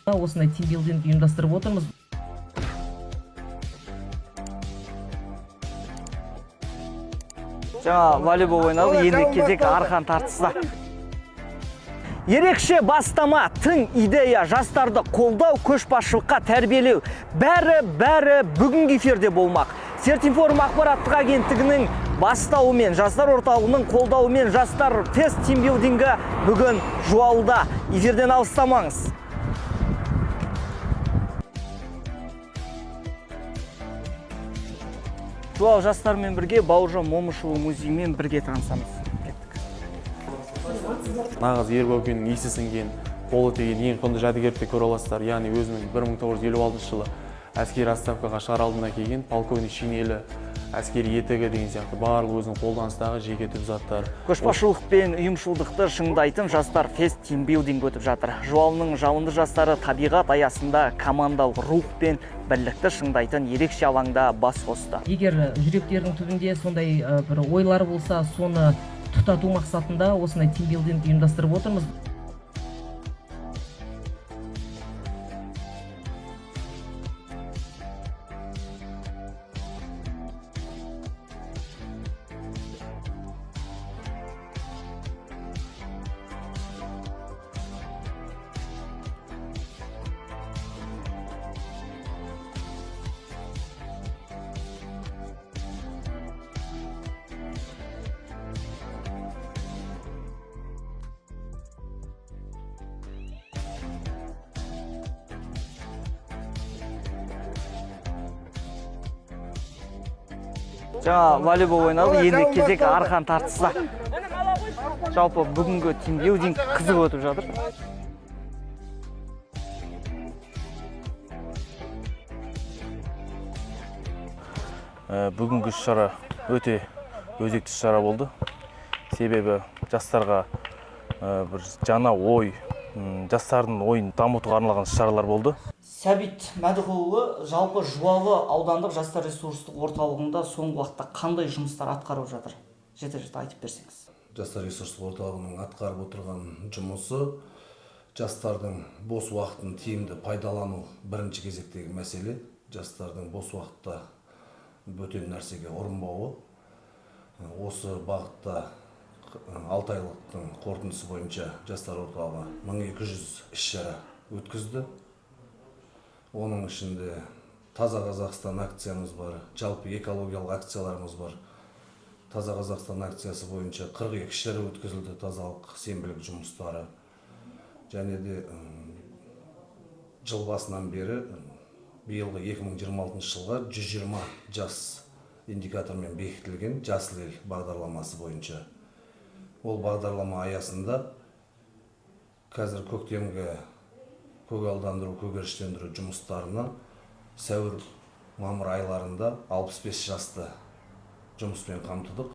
Осындай тимбилдинг ұйымдастырып отырмыз. Жаңа волейбол ойнадық, енді кезек арқан тартыста. Ерекше бастама, тың идея, жастарды қолдау, көшбасшылыққа тәрбиелеу. Бәрі бүгінгі эфирде болмақ. Сертинформ ақпараттық агенттігінің бастауымен, жастар орталығының қолдауымен жастар тест тимбилдингі бүгін Жуалыда. Эфирден алыстамаңыз. Жуалы жастармен бірге Бауыржан Момышұлы музейімен бірге танысамыз. Нағыз Ербаукенің есі сіңген, қолы тиген ең құнды жәдігерді көре аласыздар. Яғни өзінің 1956 жылы әскери отставкаға шығар алдында келген полковник шинелі, әскери етігі деген сияқты барлық өзінің қолданыстағы жеке түп заттар. Көшбасшылық пен ұйымшылдықты шыңдайтын жастар фест тимбилдинг өтіп жатыр. Жуалының жалынды жастары табиғат аясында командалық рух пен бірлікті шыңдайтын ерекше алаңда бас қосты. Егер жүректердің түбінде сондай бір ойлар болса, соны тұтату мақсатында осындай тимбилдинг ұйымдастырып отырмыз. Жаңа волейбол ойнадық, енді кезек арқан тартыста. Жалпы бүгінгі тимбилдинг қызық өтіп жатыр. Бүгінгі шара өте өзекті шара болды. Себебі жастарға бір жаңа ой, жастардың ойын дамытуға арналған шаралар болды. Сәбит Мәдіғұлы жалпы Жуалы аудандық жастар ресурстық орталығында соңғы уақытта қандай жұмыстар атқарып жатыр? Жете-жете айтып берсеңіз. Жастар ресурстық орталығының атқарып отырған жұмысы жастардың бос уақытын тиімді пайдалану бірінші кезектегі мәселе. Жастардың бос уақытта бөтен нәрсеге ұрынбауы. Осы бағытта 6 айлықтың қорытындысы бойынша жастар орталығы 1200 іс-шара өткізді. Оның ішінде Таза Қазақстан акциямыз бар, жалпы экологиялық акцияларымыз бар. Таза Қазақстан акциясы бойынша 42 іс-шара өткізілді, тазалық сенбілік жұмыстары. Және де жыл басынан бері биылғы 2026 жылға 120 жас индикатормен бекітілген Жасыл ел бағдарламасы бойынша. Ол бағдарлама аясында қазір көктемгі көгалдандыру, көгеріштендіру жұмыстарына сәуір-мамыр айларында 65 жасты жұмыспен қамтыдық.